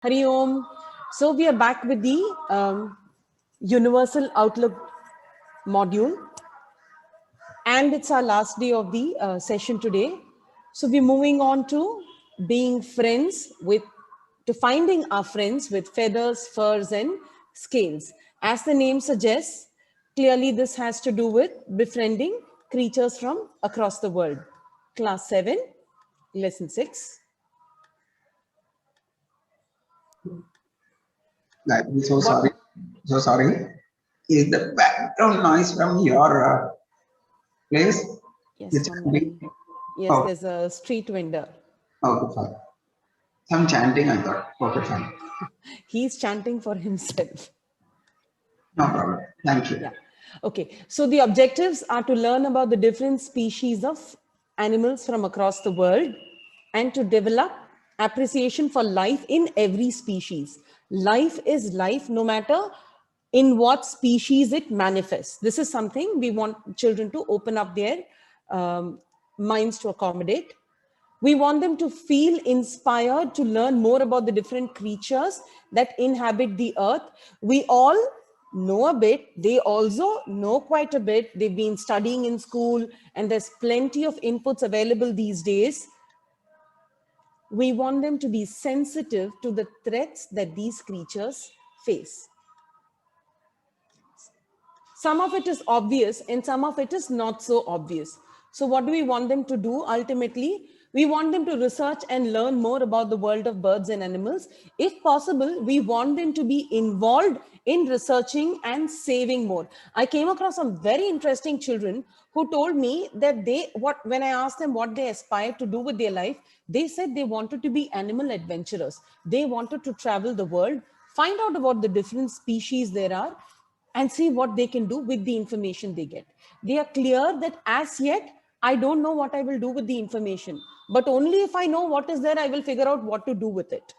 Hari Om. So we are back with the Universal Outlook module, and it's our last day of the session today. So we're moving on to being friends with, to finding our friends with feathers, furs, and scales. As the name suggests, clearly this has to do with befriending creatures from across the world. Class 7, lesson 6. Gayathri, so What? sorry. So sorry. Is the background noise from your place? Yes, It's from my, chanting. yes, Oh, there's a street vendor. okay, fine. Some chanting, I thought. Okay, fine. He's chanting for himself. No problem. Thank you. Yeah. Okay. So the objectives are to learn about the different species of animals from across the world and to develop appreciation for life in every species. Life is life no matter in what species it manifests. This is something we want children to open up their um, minds to accommodate. We want them to feel inspired to learn more about the different creatures that inhabit the earth. We all know a bit. They also know quite a bit. They've been studying in school, and there's plenty of inputs available these days. We want them to be sensitive to the threats that these creatures face. Some of it is obvious and some of it is not so obvious. So what do we want them to do ultimately? We want them to research and learn more about the world of birds and animals. If possible, we want them to be involved in researching and saving more. I came across some very interesting children who told me that when I asked them what they aspired to do with their life, they said they wanted to be animal adventurers. They wanted to travel the world, find out about the different species there are, and see what they can do with the information they get. They are clear that as yet, I don't know what I will do with the information, but only if I know what is there, I will figure out what to do with it.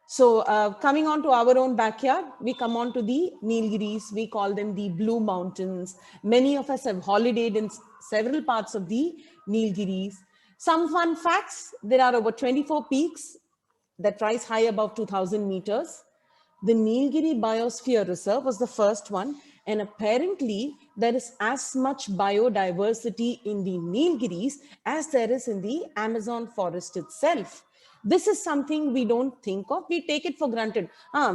So coming on to our own backyard, we come on to the Nilgiris. We call them the Blue Mountains. Many of us have holidayed in several parts of the Nilgiris. Some fun facts: there are over 24 peaks that rise high above 2,000 meters. The Nilgiri Biosphere Reserve was the first one, and apparently there is as much biodiversity in the Nilgiris as there is in the Amazon forest itself. This is something we don't think of. We take it for granted.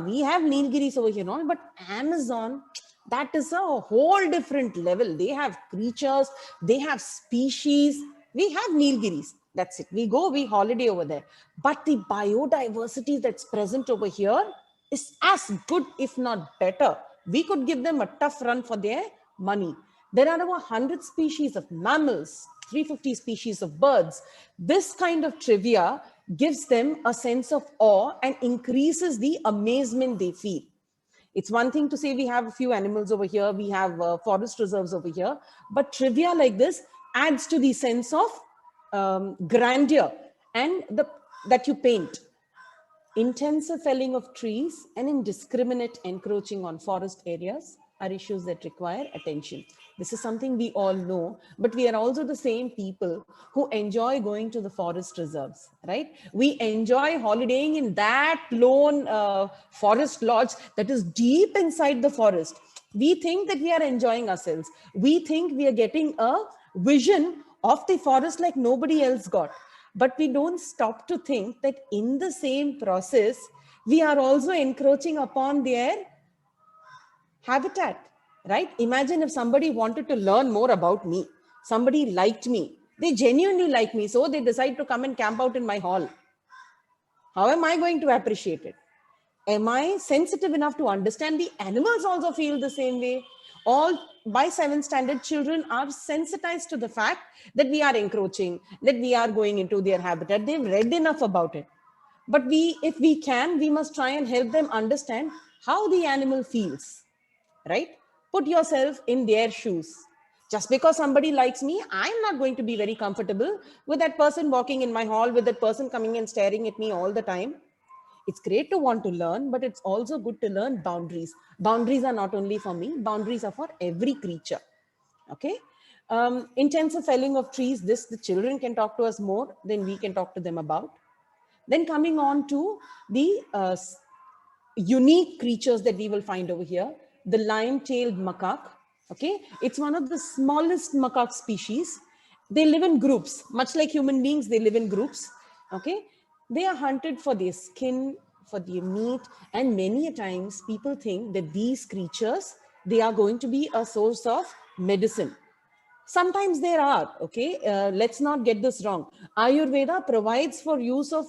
We have Nilgiris over here, no? But Amazon, that is a whole different level. They have creatures, they have species. We have Nilgiris. That's it. We go, we holiday over there. But the biodiversity that's present over here is as good, if not better. We could give them a tough run for their money. There are over 100 species of mammals, 350 species of birds. This kind of trivia gives them a sense of awe and increases the amazement they feel. It's one thing to say we have a few animals over here, we have forest reserves over here, but trivia like this adds to the sense of grandeur and that you paint. Intensive felling of trees and indiscriminate encroaching on forest areas are issues that require attention. This is something we all know, but we are also the same people who enjoy going to the forest reserves, right? We enjoy holidaying in that lone forest lodge that is deep inside the forest. We think that we are enjoying ourselves. We think we are getting a vision of the forest like nobody else got. But we don't stop to think that in the same process, we are also encroaching upon their habitat, right? Imagine if somebody wanted to learn more about me, somebody liked me, they genuinely like me, so they decide to come and camp out in my hall. How am I going to appreciate it? Am I sensitive enough to understand the animals also feel the same way? All by 7th standard children are sensitized to the fact that we are encroaching, that we are going into their habitat. They've read enough about it. But if we can, we must try and help them understand how the animal feels, right? Put yourself in their shoes. Just because somebody likes me, I'm not going to be very comfortable with that person walking in my hall, with that person coming and staring at me all the time. It's great to want to learn, but it's also good to learn boundaries. Boundaries are not only for me, boundaries are for every creature. Okay. Intensive felling of trees, this the children can talk to us more than we can talk to them about. Then coming on to the unique creatures that we will find over here, the lime-tailed macaque. Okay, it's one of the smallest macaque species. They live in groups, much like human beings, they live in groups. Okay, they are hunted for their skin, for their meat, and many a times people think that these creatures, they are going to be a source of medicine. Sometimes there are, okay, let's not get this wrong. Ayurveda provides for use of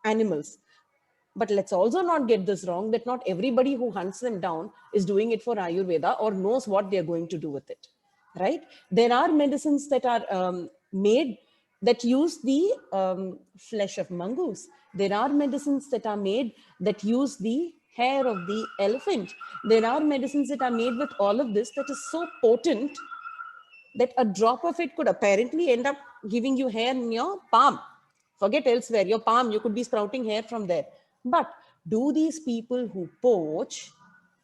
animals, but let's also not get this wrong, that not everybody who hunts them down is doing it for Ayurveda or knows what they're going to do with it, right? There are medicines that are made that use the flesh of mongoose. There are medicines that are made that use the hair of the elephant. There are medicines that are made with all of this that is so potent that a drop of it could apparently end up giving you hair in your palm. Forget elsewhere, your palm, you could be sprouting hair from there. But do these people who poach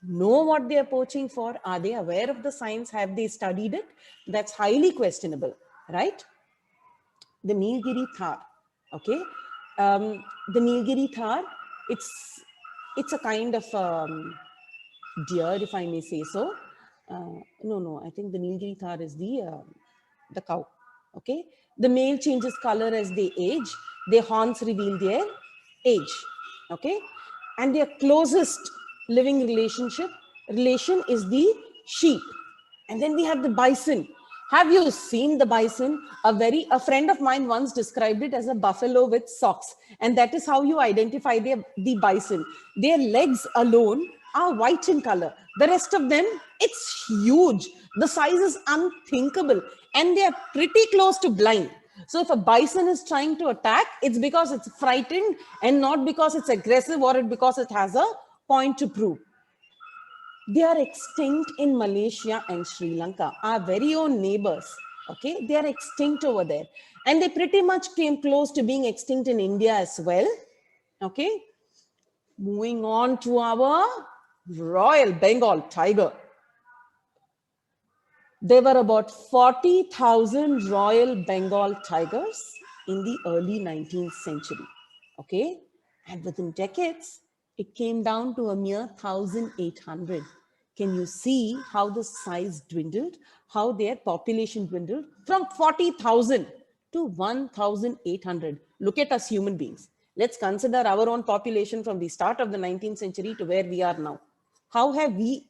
know what they are poaching for? Are they aware of the science? Have they studied it? That's highly questionable, right? The Nilgiri Thar, okay? The Nilgiri Thar, it's a kind of deer, if I may say so. No, I think the Nilgiri Thar is the cow. Okay, the male changes color as they age. Their horns reveal their age. Okay, and their closest living relation is the sheep. And then we have the bison. Have you seen the bison? A friend of mine once described it as a buffalo with socks, and that is how you identify the bison. Their legs alone are white in color. The rest of them, it's huge. The size is unthinkable, and they are pretty close to blind. So if a bison is trying to attack, it's because it's frightened and not because it's aggressive or because it has a point to prove. They are extinct in Malaysia and Sri Lanka, our very own neighbors. Okay, they are extinct over there. And they pretty much came close to being extinct in India as well. Okay, moving on to our Royal Bengal tiger. There were about 40,000 Royal Bengal tigers in the early 19th century. Okay, and within decades, it came down to a mere 1,800. Can you see how the size dwindled, how their population dwindled from 40,000 to 1,800? Look at us human beings. Let's consider our own population from the start of the 19th century to where we are now. How have we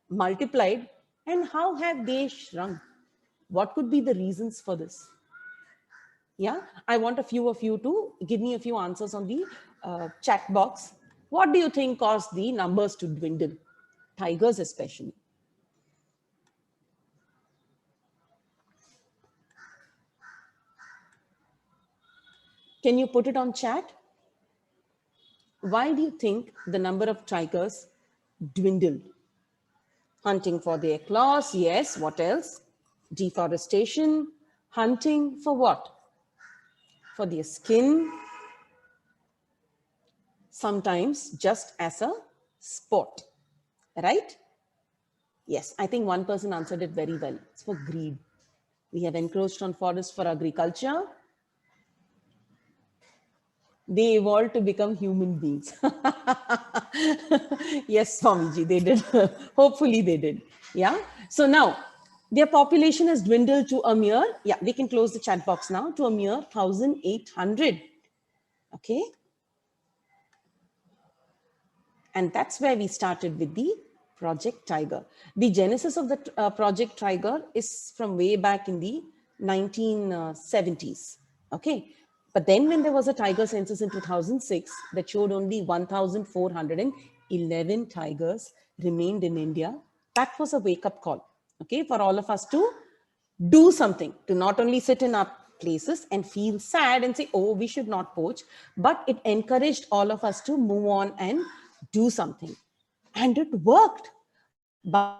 multiplied and how have they shrunk? What could be the reasons for this? Yeah, I want a few of you to give me a few answers on the chat box. What do you think caused the numbers to dwindle? Tigers especially. Can you put it on chat? Why do you think the number of tigers dwindled? Hunting for their claws, yes. What else? Deforestation. Hunting for what? For their skin. Sometimes just as a sport, right? Yes, I think one person answered it very well. It's for greed. We have encroached on forests for agriculture. They evolved to become human beings. Yes, Swamiji, they did. Hopefully they did. Yeah. So now their population has dwindled to a mere, yeah, we can close the chat box now, to a mere 1,800. Okay. And that's where we started with the Project Tiger. The genesis of the Project Tiger is from way back in the 1970s. Okay. But then when there was a tiger census in 2006 that showed only 1,411 tigers remained in India, that was a wake-up call, okay, for all of us to do something, to not only sit in our places and feel sad and say, oh, we should not poach, but it encouraged all of us to move on and do something. And it worked. By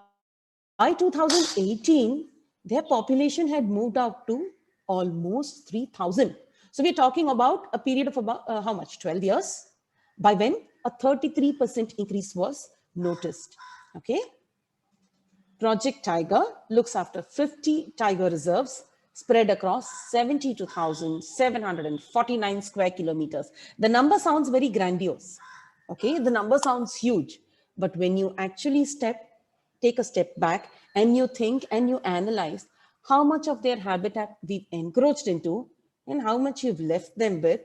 2018, their population had moved out to almost 3,000. So we're talking about a period of about how much? 12 years, by when a 33% increase was noticed. Okay. Project Tiger looks after 50 tiger reserves, spread across 72,749 square kilometers. The number sounds very grandiose. Okay, the number sounds huge. But when you actually take a step back and you think and you analyze how much of their habitat we've encroached into and how much you've left them with,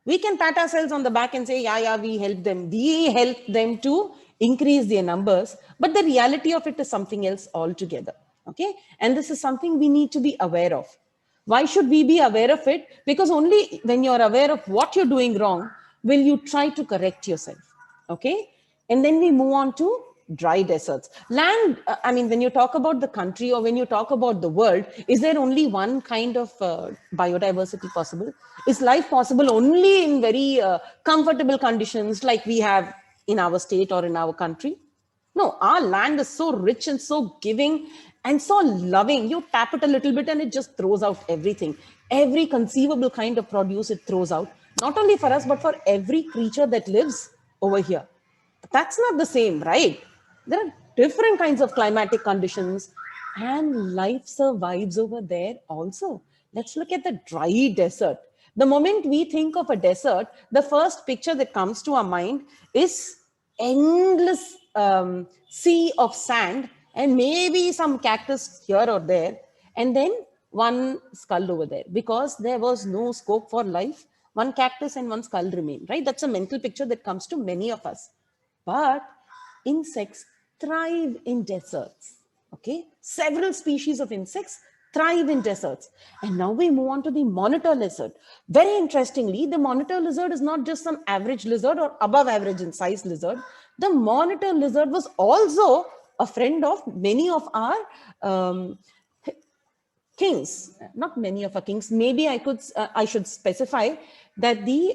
we can pat ourselves on the back and say, yeah, we helped them. We helped them to increase their numbers. But the reality of it is something else altogether. Okay. And this is something we need to be aware of. Why should we be aware of it? Because only when you're aware of what you're doing wrong, will you try to correct yourself. Okay. And then we move on to dry deserts. Land, I mean, when you talk about the country or when you talk about the world, is there only one kind of biodiversity possible? Is life possible only in very comfortable conditions like we have in our state or in our country? No, our land is so rich and so giving and so loving. You tap it a little bit and it just throws out everything. Every conceivable kind of produce it throws out, not only for us, but for every creature that lives over here. That's not the same, right? There are different kinds of climatic conditions and life survives over there also. Let's look at the dry desert. The moment we think of a desert, the first picture that comes to our mind is endless sea of sand and maybe some cactus here or there, and then one skull over there because there was no scope for life. One cactus and one skull remain, right? That's a mental picture that comes to many of us. But insects thrive in deserts. Okay, several species of insects thrive in deserts. And now we move on to the monitor lizard. Very interestingly, the monitor lizard is not just some average lizard or above average in size lizard. The monitor lizard was also a friend of many of our kings, not many of our kings. Maybe I should specify that the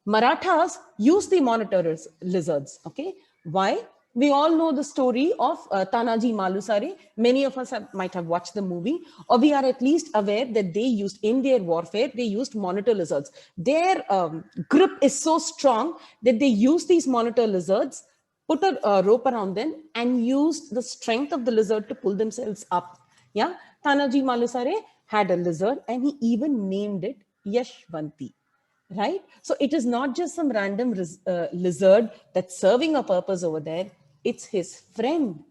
Marathas used the monitor lizards. Okay, why? We all know the story of Tanaji Malusare. Many of us might have watched the movie, or we are at least aware that they used in their warfare, they used monitor lizards. Their grip is so strong that they use these monitor lizards, put a rope around them, and used the strength of the lizard to pull themselves up. Yeah, Tanaji Malusare had a lizard and he even named it Yashvanti. Right? So it is not just some random lizard that's serving a purpose over there. It's his friend.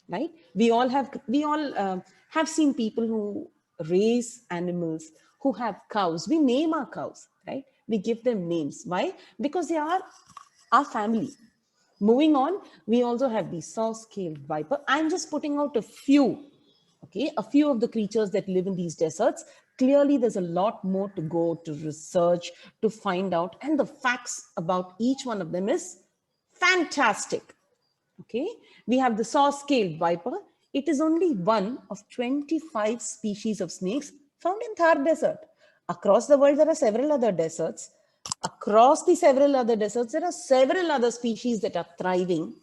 Right? We all have seen people who raise animals, who have cows. We name our cows, right? We give them names. Why? Because they are our family. Moving on, we also have the saw-scaled viper. I'm just putting out a few, okay, a few of the creatures that live in these deserts. Clearly, there's a lot more to go to research, to find out, and the facts about each one of them is fantastic. Okay, we have the saw-scaled viper. It is only one of 25 species of snakes found in Thar Desert. Across the world, there are several other deserts. Across the several other deserts, there are several other species that are thriving.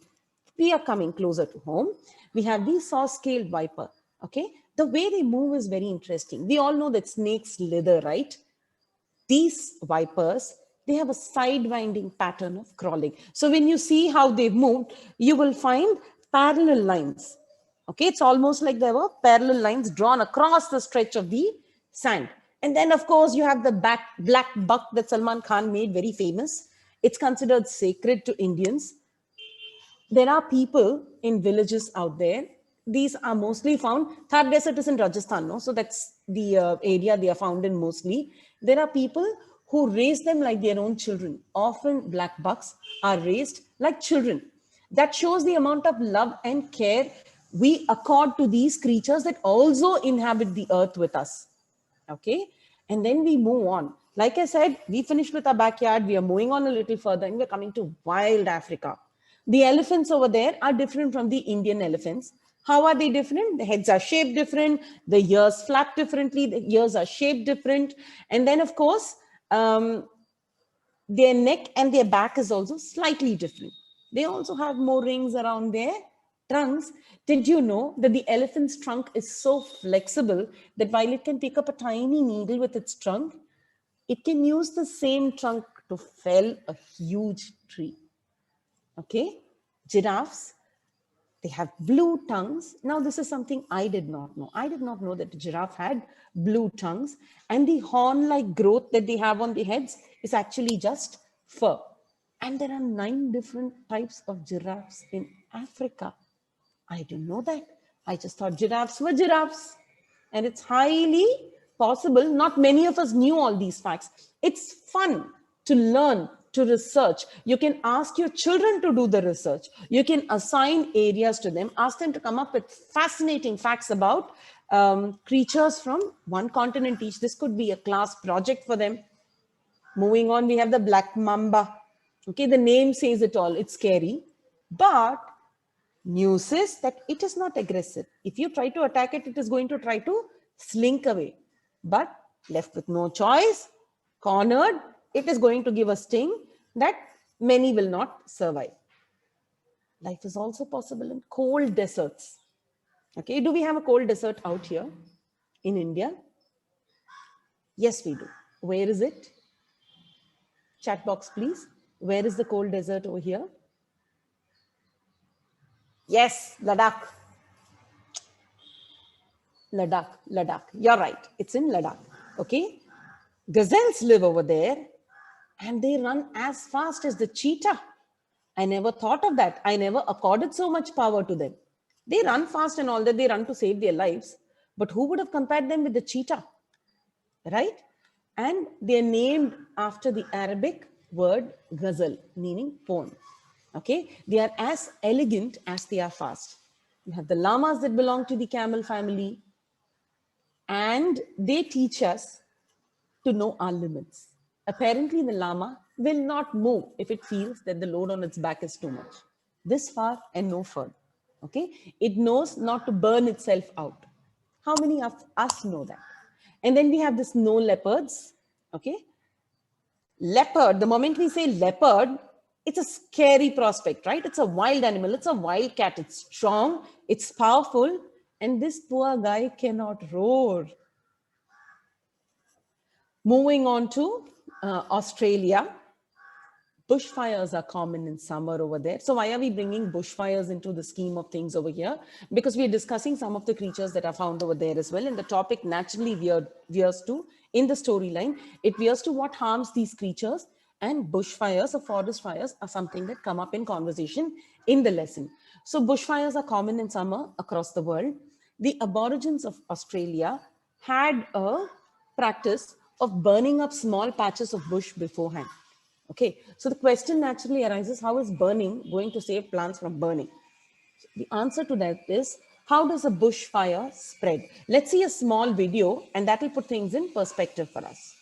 We are coming closer to home. We have the saw-scaled viper. Okay, the way they move is very interesting. We all know that snakes slither, right? These vipers, they have a side-winding pattern of crawling. So when you see how they've moved, you will find parallel lines. Okay, it's almost like there were parallel lines drawn across the stretch of the sand. And then, of course, you have the black buck that Salman Khan made very famous. It's considered sacred to Indians. There are people in villages out there. These are mostly found. Thar Desert is in Rajasthan, no? So that's the area they are found in mostly. There are people who raise them like their own children. Often black bucks are raised like children. That shows the amount of love and care we accord to these creatures that also inhabit the earth with us. Okay. And then we move on. Like I said, we finished with our backyard. We are moving on a little further and we're coming to wild Africa. The elephants over there are different from the Indian elephants. How are they different? The heads are shaped different. The ears flap differently. The ears are shaped different. And then, of course, their neck and their back is also slightly different. They also have more rings around their trunks. Did you know that the elephant's trunk is so flexible that while it can pick up a tiny needle with its trunk, it can use the same trunk to fell a huge tree? Okay, giraffes, They have blue tongues. Now, this is something I did not know. I did not know that a giraffe had blue tongues, and the horn-like growth that they have on the heads is actually just fur. And there are 9 different types of giraffes in Africa. I didn't know that. I just thought giraffes were giraffes. And it's highly possible, not many of us knew all these facts. It's fun to learn, to research. You can ask your children to do the research. You can assign areas to them, ask them to come up with fascinating facts about creatures from one continent each. This could be a class project for them. Moving on, we have the black mamba. Okay, the name says it all. It's scary. But news is that it is not aggressive. If you try to attack it, it is going to try to slink away. But left with no choice, cornered, it is going to give a sting that many will not survive. Life is also possible in cold deserts. Okay, do we have a cold desert out here in India? Yes, we do. Where is it? Chat box, please. Where is the cold desert over here? Yes, Ladakh. Ladakh. You're right. It's in Ladakh. Okay. Gazelles live over there and they run as fast as the cheetah. I never thought of that. I never accorded so much power to them. They run fast and all that. They run to save their lives. But who would have compared them with the cheetah? Right? And they're named after the Arabic word ghazal, meaning poem. Okay, they are as elegant as they are fast. You have the llamas that belong to the camel family, and they teach us to know our limits. Apparently, the llama will not move if it feels that the load on its back is too much. This far and no further. Okay, it knows not to burn itself out. How many of us know that? And then we have this no leopards. Okay, leopard, the moment we say leopard, it's a scary prospect, right? It's a wild animal. It's a wild cat. It's strong. It's powerful. And this poor guy cannot roar. Moving on to Australia. Bushfires are common in summer over there. So why are we bringing bushfires into the scheme of things over here? Because we're discussing some of the creatures that are found over there as well. And the topic naturally veers to, in the storyline, it veers to what harms these creatures. And bushfires or forest fires are something that come up in conversation in the lesson. So bushfires are common in summer across the world. The Aborigines of Australia had a practice of burning up small patches of bush beforehand. Okay, so the question naturally arises, how is burning going to save plants from burning? The answer to that is, how does a bushfire spread? Let's see a small video and that will put things in perspective for us.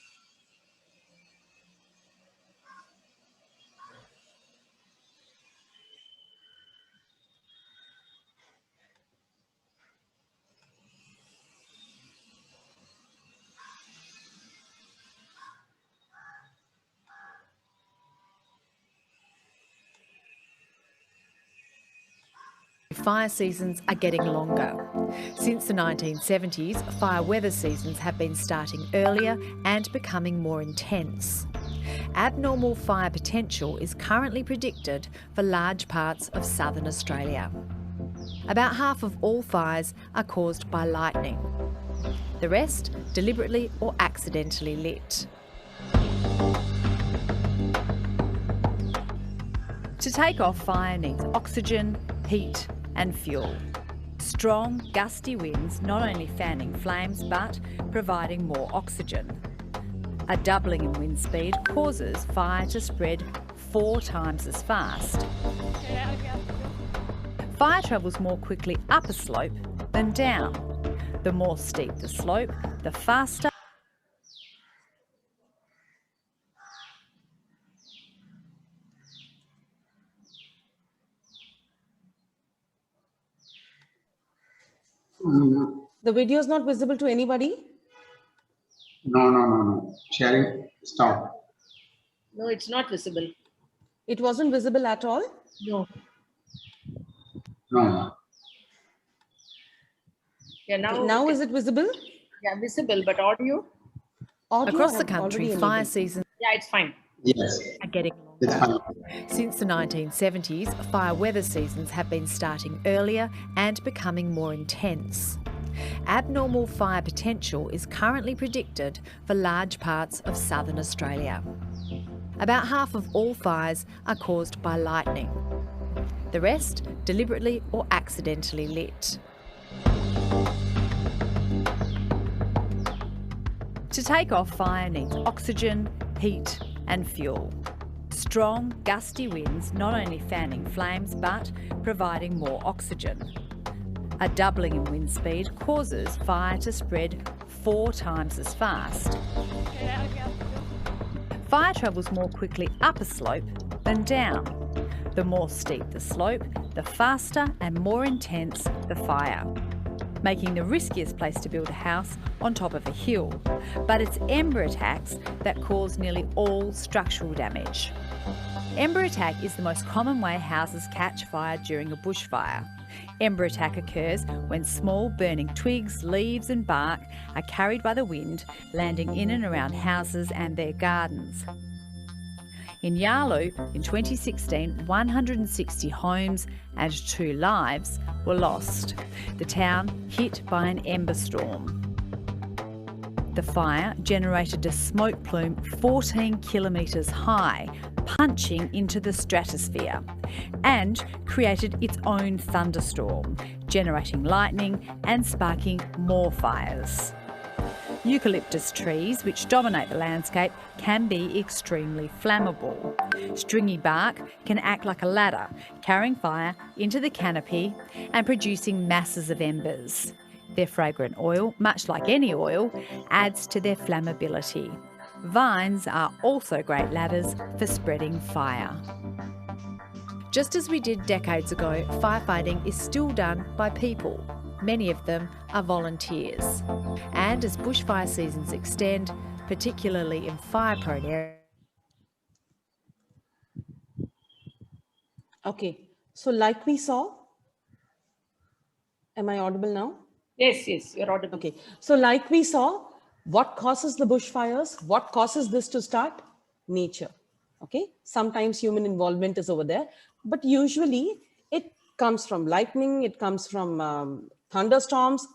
Fire seasons are getting longer. Since the 1970s, fire weather seasons have been starting earlier and becoming more intense. Abnormal fire potential is currently predicted for large parts of southern Australia. About half of all fires are caused by lightning. The rest deliberately or accidentally lit. To take off fire needs oxygen, heat and fuel. Strong, gusty winds not only fanning flames but providing more oxygen. A doubling in wind speed causes fire to spread 4 times as fast. Fire travels more quickly up a slope than down. The more steep the slope, the faster. The video is not visible to anybody? No. Sharing, stop. No, it's not visible. It wasn't visible at all? No. No. Yeah, Now is it visible? Yeah, visible, but audio? Audio Across I the have country, already fire enabled. seasons Yeah, it's fine. Yes. are getting longer. That's fine. Since the 1970s, fire weather seasons have been starting earlier and becoming more intense. Abnormal fire potential is currently predicted for large parts of southern Australia. About half of all fires are caused by lightning. The rest deliberately or accidentally lit. To take off, fire needs oxygen, heat and fuel. Strong, gusty winds not only fanning flames but providing more oxygen. A doubling in wind speed causes fire to spread 4 times as fast. Fire travels more quickly up a slope than down. The more steep the slope, the faster and more intense the fire, making the riskiest place to build a house on top of a hill. But it's ember attacks that cause nearly all structural damage. Ember attack is the most common way houses catch fire during a bushfire. Ember attack occurs when small burning twigs, leaves and bark are carried by the wind, landing in and around houses and their gardens. In Yalu, in 2016, 160 homes and 2 lives were lost. The town hit by an ember storm. The fire generated a smoke plume 14 kilometres high, punching into the stratosphere, and created its own thunderstorm, generating lightning and sparking more fires. Eucalyptus trees, which dominate the landscape, can be extremely flammable. Stringy bark can act like a ladder, carrying fire into the canopy and producing masses of embers. Their fragrant oil, much like any oil, adds to their flammability. Vines are also great ladders for spreading fire. Just as we did decades ago, firefighting is still done by people. Many of them are volunteers. And as bushfire seasons extend, particularly in fire-prone areas. Okay, so like we saw, am I audible now? Yes, yes, you're audible. Okay, so like we saw, what causes the bushfires? What causes this to start? Nature. Okay, sometimes human involvement is over there, but usually it comes from lightning, it comes from thunderstorms,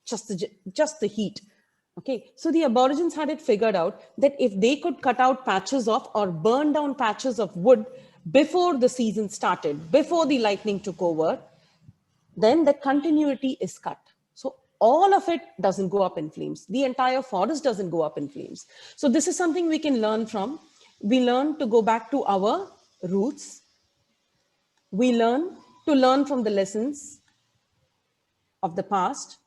just the heat. Okay, so the Aborigines had it figured out that if they could cut out patches of or burn down patches of wood before the season started, before the lightning took over, then the continuity is cut. So all of it doesn't go up in flames. The entire forest doesn't go up in flames. So this is something we can learn from. We learn to go back to our roots. We learn to learn from the lessons of the past.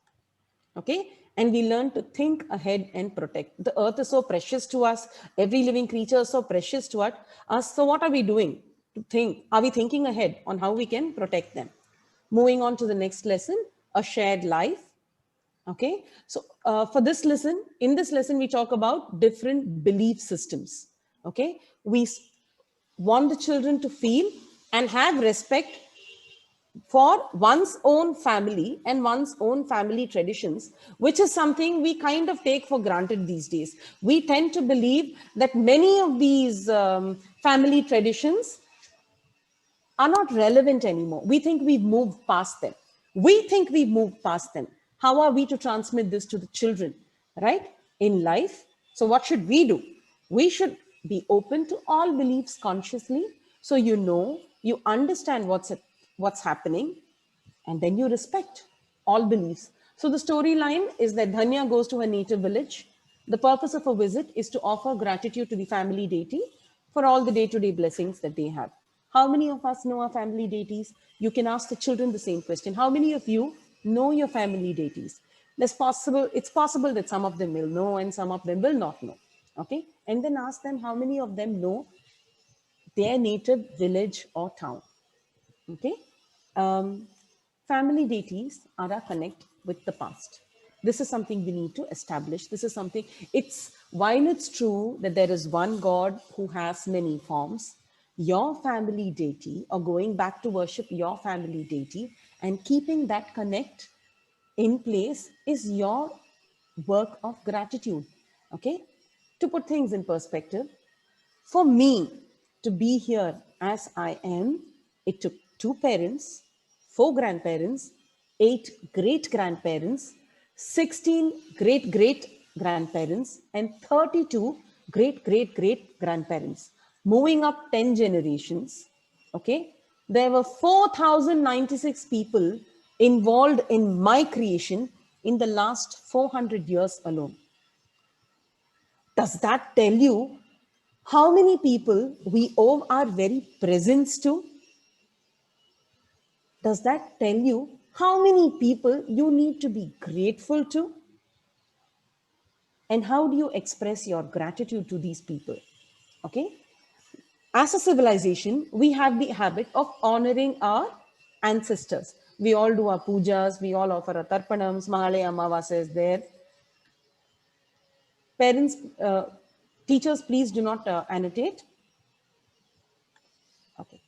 Okay. And we learn to think ahead and protect. The earth is so precious to us. Every living creature is so precious to us. So what are we doing to think? Are we thinking ahead on how we can protect them? Moving on to the next lesson, a shared life. Okay, so for this lesson, in this lesson, we talk about different belief systems. Okay, we want the children to feel and have respect for one's own family and one's own family traditions, which is something we kind of take for granted these days. We tend to believe that many of these family traditions are not relevant anymore. We think we've moved past them. We think we've moved past them. How are we to transmit this to the children, right? In life. So what should we do? We should be open to all beliefs consciously. So you know, you understand what's happening, and then you respect all beliefs. So the storyline is that Dhanya goes to her native village. The purpose of her visit is to offer gratitude to the family deity for all the day-to-day blessings that they have. How many of us know our family deities? You can ask the children the same question. How many of you know your family deities? It's possible that some of them will know and some of them will not know. Okay. And then ask them how many of them know their native village or town. Okay. Family deities are our connect with the past. This is something we need to establish. This is something, while it's true that there is one God who has many forms, your family deity, or going back to worship your family deity and keeping that connect in place, is your work of gratitude. Okay. To put things in perspective, for me, to be here as I am, it took 2 parents, 4 grandparents, 8 great grandparents, 16 great great grandparents, and 32 great great great grandparents. Moving up 10 generations, okay, there were 4,096 people involved in my creation in the last 400 years alone. Does that tell you how many people we owe our very presence to? Does that tell you how many people you need to be grateful to? And how do you express your gratitude to these people? Okay. As a civilization, we have the habit of honoring our ancestors. We all do our pujas, we all offer our tarpanams, Mahalaya Amavasya is there. Parents, teachers, please do not annotate. Okay.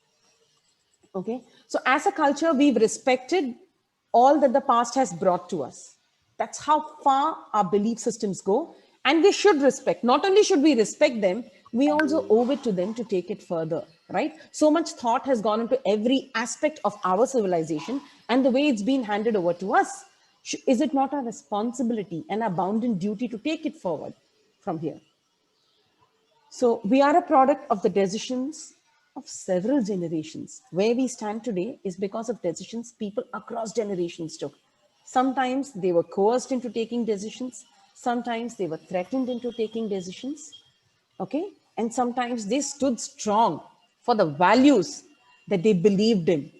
Okay. So as a culture, we've respected all that the past has brought to us. That's how far our belief systems go. And we should respect, not only should we respect them, we also owe it to them to take it further, right? So much thought has gone into every aspect of our civilization and the way it's been handed over to us. Is it not our responsibility and our bounden duty to take it forward from here? So we are a product of the decisions of several generations. Where we stand today is because of decisions people across generations took. Sometimes they were coerced into taking decisions. Sometimes they were threatened into taking decisions. Okay. And sometimes they stood strong for the values that they believed in.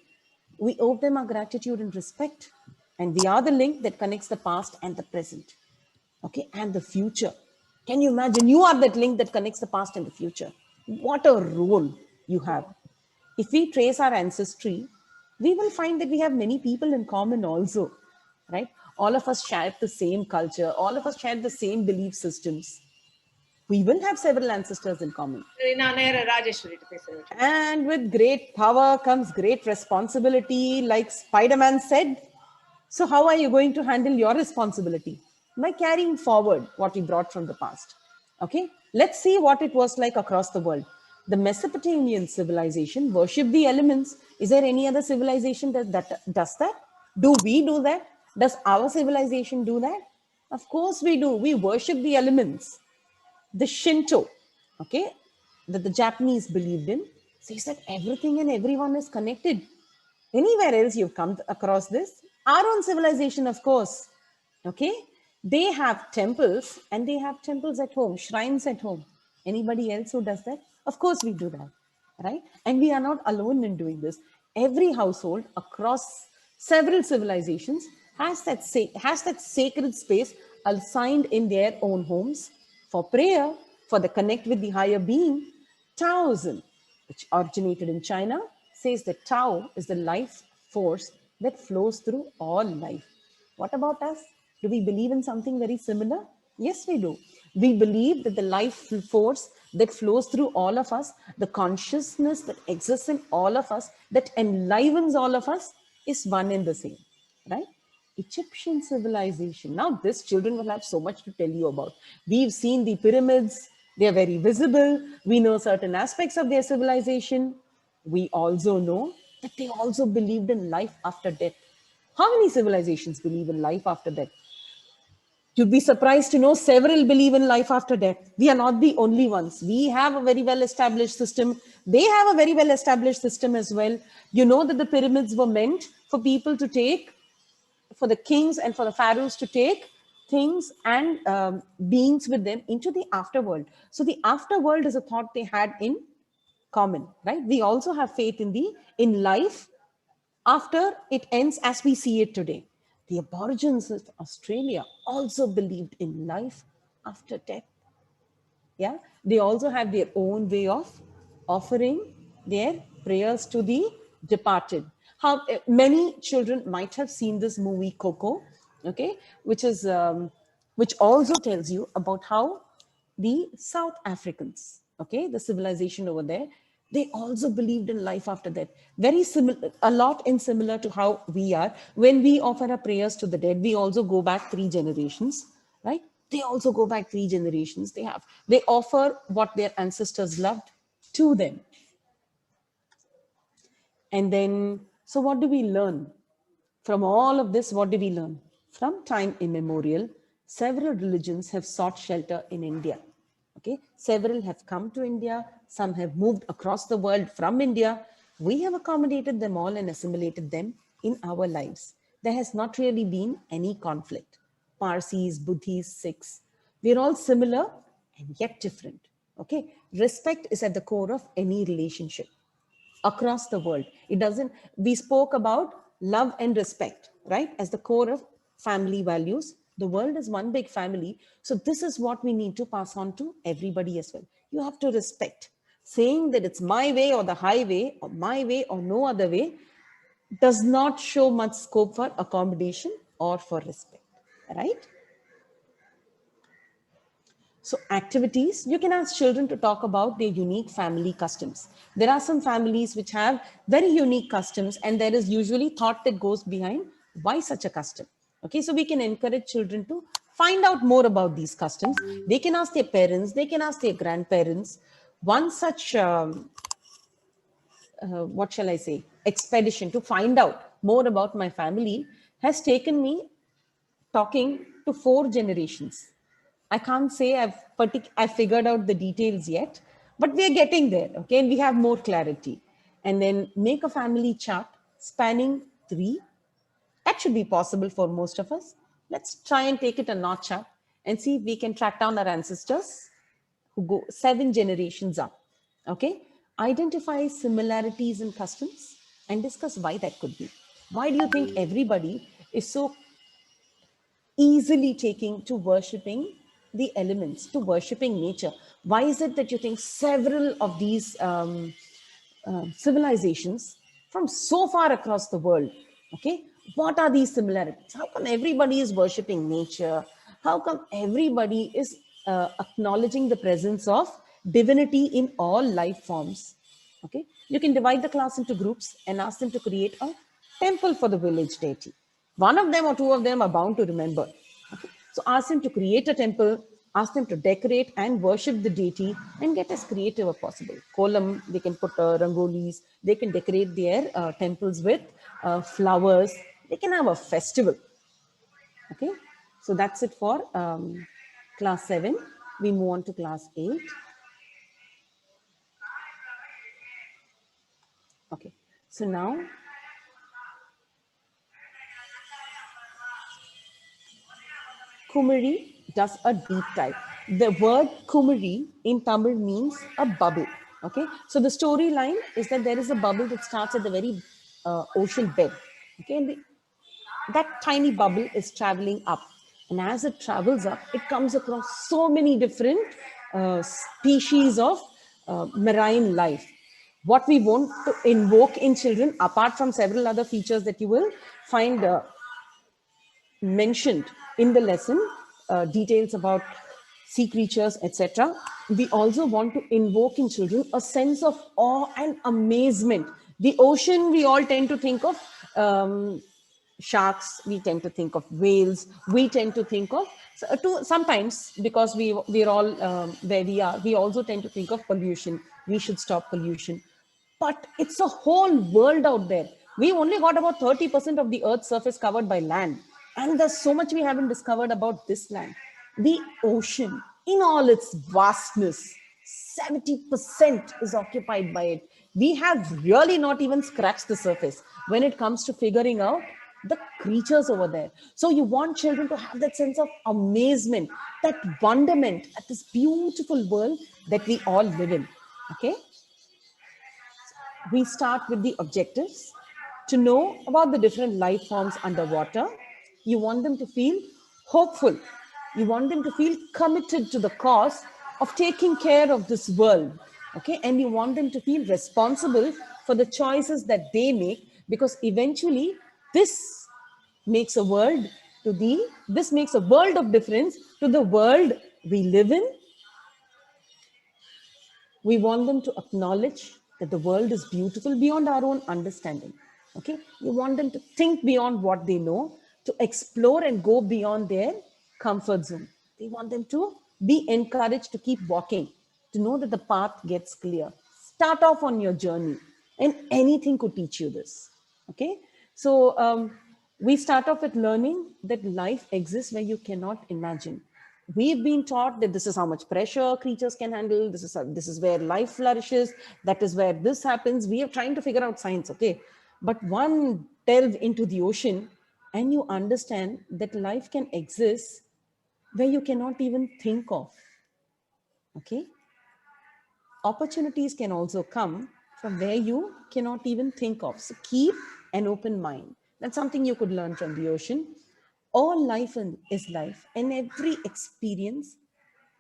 We owe them our gratitude and respect. And we are the link that connects the past and the present. Okay, and the future. Can you imagine? You are that link that connects the past and the future. What a role you have. If we trace our ancestry, we will find that we have many people in common also, right? All of us share the same culture. All of us share the same belief systems. We will have several ancestors in common. And with great power comes great responsibility, like Spider-Man said. So how are you going to handle your responsibility? By carrying forward what we brought from the past. Okay, let's see what it was like across the world. The Mesopotamian civilization worshipped the elements. Is there any other civilization that does that? Do we do that? Does our civilization do that? Of course we do. We worship the elements. The Shinto, okay, that the Japanese believed in, says that everything and everyone is connected. Anywhere else you've come across this? Our own civilization, of course. Okay, they have temples and they have temples at home, shrines at home. Anybody else who does that? Of course we do that, right? And we are not alone in doing this. Every household across several civilizations has that sacred space assigned in their own homes for prayer, for the connect with the higher being. Taoism, which originated in China, says that Tao is the life force that flows through all life. What about us? Do we believe in something very similar? Yes, we do. We believe that the life force that flows through all of us, the consciousness that exists in all of us, that enlivens all of us, is one and the same, right? Egyptian civilization. Now, this children will have so much to tell you about. We've seen the pyramids, they are very visible. We know certain aspects of their civilization. We also know that they also believed in life after death. How many civilizations believe in life after death? You'd be surprised to know several believe in life after death. We are not the only ones. We have a very well established system. They have a very well established system as well. You know that the pyramids were meant for people to take, for the kings and for the pharaohs to take things and beings with them into the afterworld. So the afterworld is a thought they had in common, right? We also have faith in life after it ends as we see it today. The Aborigines of Australia also believed in life after death. Yeah, they also have their own way of offering their prayers to the departed. How many children might have seen this movie Coco, okay, which also tells you about how the South Africans, okay, the civilization over there, they also believed in life after death. Very similar, a lot in similar to how we are. When we offer our prayers to the dead, we also go back 3 generations, right? They also go back 3 generations. They offer what their ancestors loved to them. And then, so what do we learn? From all of this, what do we learn? From time immemorial, several religions have sought shelter in India. Okay, several have come to India, some have moved across the world from India. We have accommodated them all and assimilated them in our lives. There has not really been any conflict. Parsis, Buddhists, Sikhs, we're all similar and yet different. Okay, respect is at the core of any relationship across the world. It doesn't, we spoke about love and respect, right? As the core of family values. The world is one big family. So this is what we need to pass on to everybody as well. You have to respect. Saying that it's my way or the highway or my way or no other way does not show much scope for accommodation or for respect, right? So activities, you can ask children to talk about their unique family customs. There are some families which have very unique customs, and there is usually thought that goes behind why such a custom. Okay, so we can encourage children to find out more about these customs. They can ask their parents, they can ask their grandparents. One such, what shall I say, expedition to find out more about my family has taken me talking to 4 generations. I can't say I've figured out the details yet, but we're getting there, okay? And we have more clarity. And then make a family chart spanning 3. That should be possible for most of us. Let's try and take it a notch up and see if we can track down our ancestors who go 7 generations up, okay? Identify similarities in customs and discuss why that could be. Why do you think everybody is so easily taking to worshipping the elements, to worshipping nature? Why is it that you think several of these civilizations from so far across the world, okay, what are these similarities? How come everybody is worshipping nature? How come everybody is acknowledging the presence of divinity in all life forms? Okay, you can divide the class into groups and ask them to create a temple for the village deity. One of them or 2 of them are bound to remember. Okay? So ask them to create a temple, ask them to decorate and worship the deity, and get as creative as possible. Kolam, they can put rangolis, they can decorate their temples with flowers, they can have a festival. Okay, so that's it for class 7. We move on to class 8. Okay, so now Kumari does a deep dive. The word Kumari in Tamil means a bubble. Okay, so the storyline is that there is a bubble that starts at the very ocean bed. Okay, and that tiny bubble is traveling up. And as it travels up, it comes across so many different species of marine life. What we want to invoke in children, apart from several other features that you will find mentioned in the lesson, details about sea creatures, etc. We also want to invoke in children a sense of awe and amazement. The ocean, we all tend to think of sharks, we tend to think of whales, we tend to think of, sometimes because we're all where we are, we also tend to think of pollution. We should stop pollution. But it's a whole world out there. We only got about 30% of the Earth's surface covered by land. And there's so much we haven't discovered about this land. The ocean, in all its vastness, 70% is occupied by it. We have really not even scratched the surface when it comes to figuring out the creatures over there. So you want children to have that sense of amazement, that wonderment at this beautiful world that we all live in. Okay? We start with the objectives to know about the different life forms underwater. You want them to feel hopeful. You want them to feel committed to the cause of taking care of this world. Okay, and you want them to feel responsible for the choices that they make, because eventually this makes a world this makes a world of difference to the world we live in. We want them to acknowledge that the world is beautiful beyond our own understanding. Okay, we want them to think beyond what they know, to explore and go beyond their comfort zone. We want them to be encouraged to keep walking, to know that the path gets clear. Start off on your journey And anything could teach you this. Okay. So we start off with learning that life exists where you cannot imagine. We've been taught that this is how much pressure creatures can handle. This is where life flourishes. That is where this happens. We are trying to figure out science. Okay. But one delve into the ocean and you understand that life can exist where you cannot even think of. Okay. Opportunities can also come from where you cannot even think of. So keep an open mind. That's something you could learn from the ocean. All life is life, and every experience,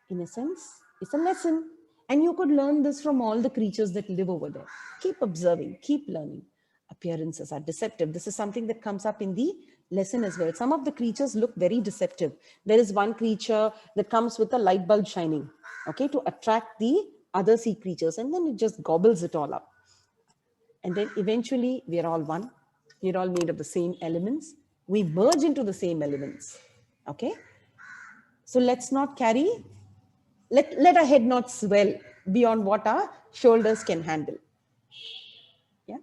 in a sense, is a lesson. And you could learn this from all the creatures that live over there. Keep observing, keep learning. Appearances are deceptive. This is something that comes up in the lesson as well. Some of the creatures look very deceptive. There is one creature that comes with a light bulb shining, okay, to attract the other sea creatures, and then it just gobbles it all up. And then eventually we are all one. We're all made of the same elements. We merge into the same elements. Okay. So let's not carry, let our head not swell beyond what our shoulders can handle. Yeah.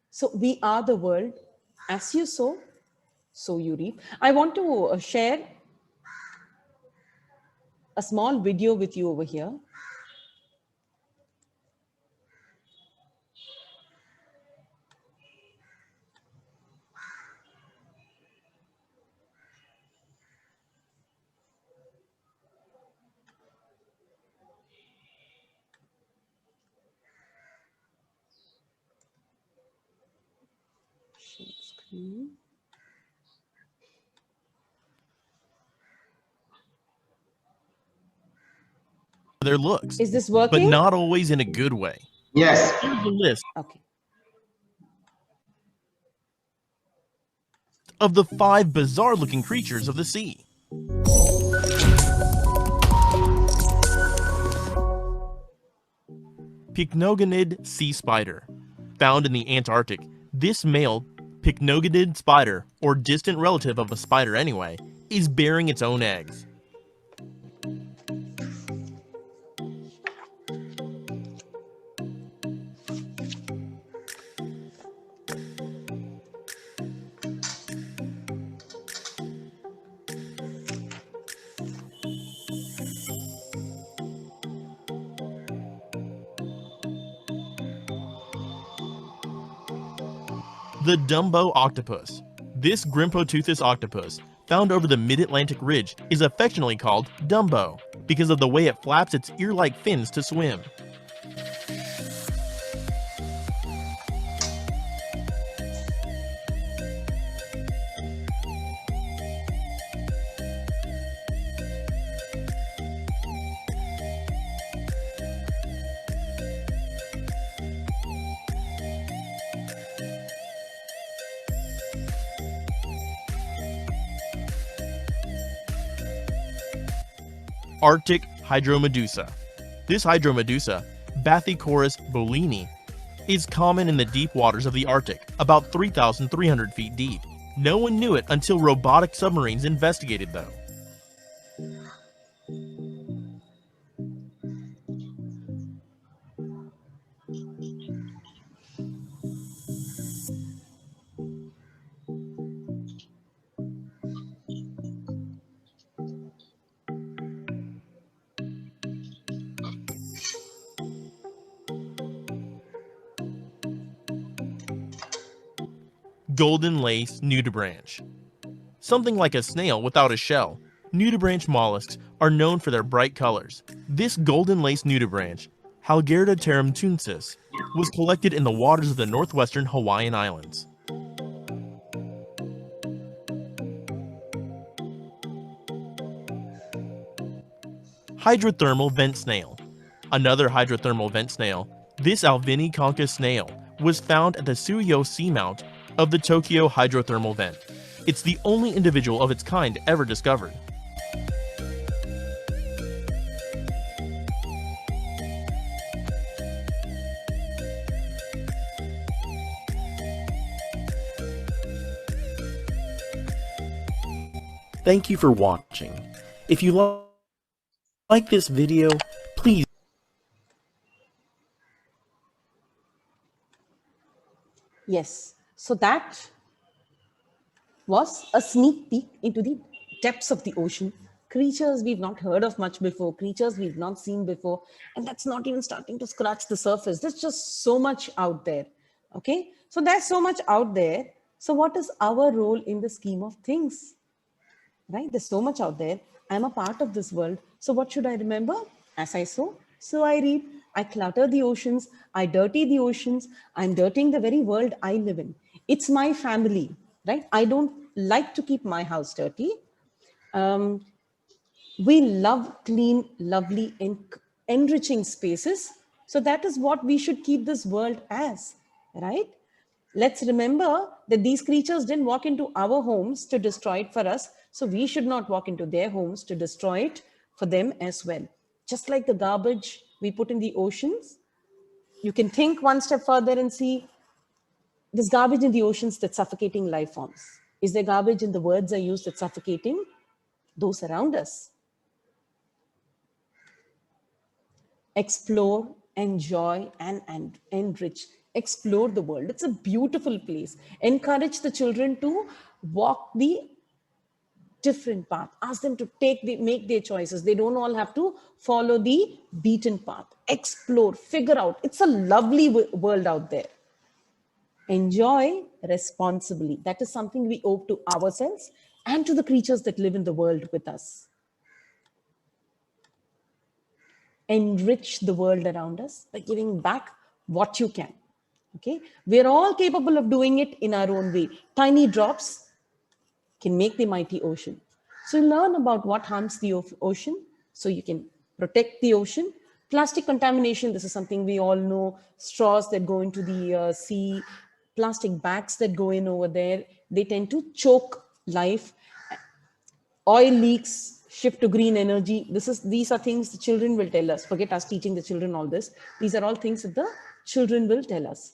So we are the world. As you sow, so you reap. I want to share a small video with you over here. Share screen. Their looks, Is this but working? not always in a good way. Yes. Here's a list Okay. of the 5 bizarre-looking creatures of the sea. Pycnogonid sea spider. Found in the Antarctic, this male pycnogonid spider, or distant relative of a spider anyway, is bearing its own eggs. The Dumbo octopus. This Grimpoteuthis octopus, found over the mid-Atlantic ridge, is affectionately called Dumbo because of the way it flaps its ear-like fins to swim. Arctic hydromedusa. This hydromedusa, Bathychorus bolini, is common in the deep waters of the Arctic, about 3,300 feet deep. No one knew it until robotic submarines investigated, though. Golden lace nudibranch. Something like a snail without a shell, nudibranch mollusks are known for their bright colors. This golden lace nudibranch, Halgerda teramtunsis, was collected in the waters of the northwestern Hawaiian Islands. Hydrothermal vent snail. Another hydrothermal vent snail, this Alviniconchus snail, was found at the Suyo seamount of the Tokyo hydrothermal vent. It's the only individual of its kind ever discovered. Thank you for watching. If you like this video, please Yes. So that was a sneak peek into the depths of the ocean. Creatures we've not heard of much before, creatures we've not seen before. And that's not even starting to scratch the surface. There's just so much out there. Okay. So there's so much out there. So, what is our role in the scheme of things? Right? There's so much out there. I'm a part of this world. So what should I remember? As I sow, so I reap. I clutter the oceans. I dirty the oceans. I'm dirtying the very world I live in. It's my family, right? I don't like to keep my house dirty. Um, we love clean, lovely, and enriching spaces. So that is what we should keep this world as, right? Let's remember that these creatures didn't walk into our homes to destroy it for us. So we should not walk into their homes to destroy it for them as well. Just like the garbage we put in the oceans, you can think one step further and see this garbage in the oceans that's suffocating life forms. Is there garbage in the words I use that's suffocating those around us? Explore, enjoy, and enrich. Explore the world. It's a beautiful place. Encourage the children to walk the different path. Ask them to make their choices. They don't all have to follow the beaten path. Explore, figure out. It's a lovely world out there. Enjoy responsibly. That is something we owe to ourselves and to the creatures that live in the world with us. Enrich the world around us by giving back what you can. Okay, we're all capable of doing it in our own way. Tiny drops can make the mighty ocean. So learn about what harms the ocean so you can protect the ocean. Plastic contamination, this is something we all know. Straws that go into the sea, plastic bags that go in over there, they tend to choke life. Oil leaks, shift to green energy. These are things the children will tell us. Forget us teaching the children all this. These are all things that the children will tell us.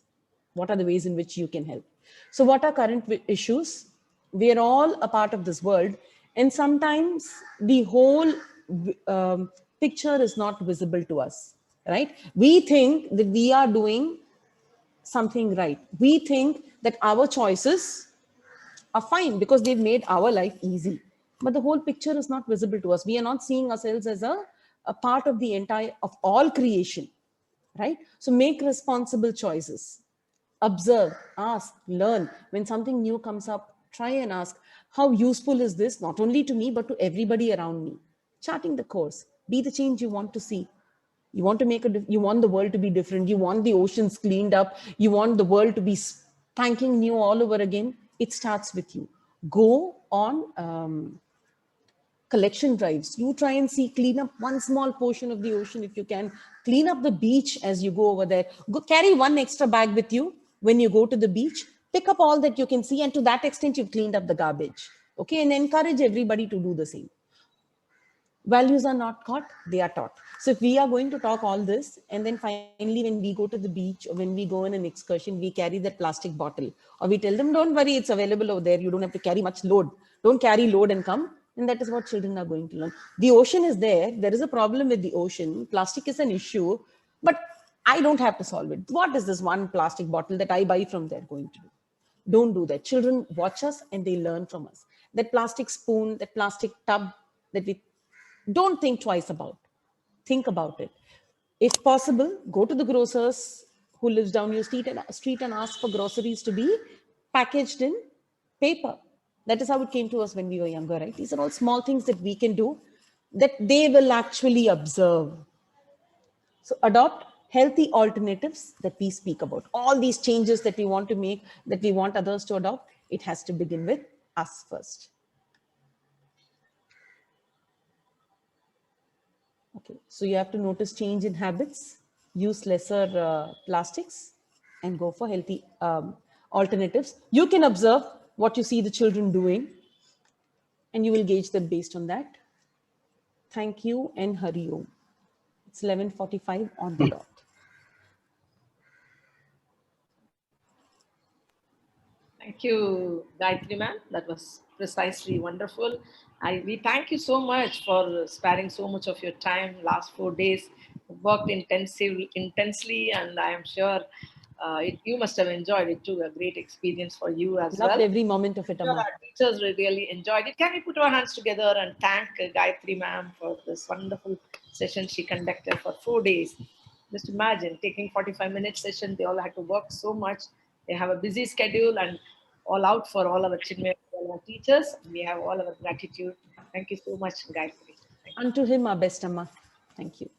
What are the ways in which you can help? So what are current issues? We are all a part of this world, and sometimes the whole picture is not visible to us, right? We think that we are doing something right. We think that our choices are fine because they've made our life easy. But the whole picture is not visible to us. We are not seeing ourselves as a part of the entire, of all creation, right? So make responsible choices. Observe, ask, learn. When something new comes up, try and ask, how useful is this, not only to me, but to everybody around me? Charting the course. Be the change you want to see. You want to you want the world to be different. You want the oceans cleaned up. You want the world to be spanking new all over again. It starts with you. Go on collection drives. You try and see, clean up one small portion of the ocean if you can. Clean up the beach as you go over there. Go carry one extra bag with you when you go to the beach. Pick up all that you can see, and to that extent, you've cleaned up the garbage. Okay, and encourage everybody to do the same. Values are not taught, they are taught. So if we are going to talk all this, and then finally when we go to the beach or when we go on an excursion, we carry that plastic bottle, or we tell them, don't worry, it's available over there, you don't have to carry much load, don't carry load and come. And that is what children are going to learn. The ocean is there is a problem with the ocean, plastic is an issue, but I don't have to solve it. What is this one plastic bottle that I buy from there going to do? Don't do that. Children watch us and they learn from us. That plastic spoon, that plastic tub that we don't think twice about. Think about it. If possible, go to the grocers who lives down your street and ask for groceries to be packaged in paper. That is how it came to us when we were younger, right? These are all small things that we can do that they will actually observe. So adopt healthy alternatives that we speak about. All these changes that we want to make, that we want others to adopt, it has to begin with us first. Okay, so you have to notice change in habits, use lesser plastics, and go for healthy alternatives. You can observe what you see the children doing, and you will gauge them based on that. Thank you and Hari Om. It's 11:45 on the dot. Thank you, Gayathri ma'am. That was precisely wonderful. We thank you so much for sparing so much of your time. Last 4 days, worked intensely, and I am sure You must have enjoyed it too. A great experience for you as Loved well. every moment of it, Sure, Amma. our teachers really enjoyed it. Can we put our hands together and thank Gayathri ma'am for this wonderful session she conducted for 4 days? Just imagine taking 45-minute session. They all had to work so much. They have a busy schedule and all out for all our Chinmay, all our teachers. We have all our gratitude. Thank you so much, Gayathri. Thank you. Unto him our best, Amma. Thank you.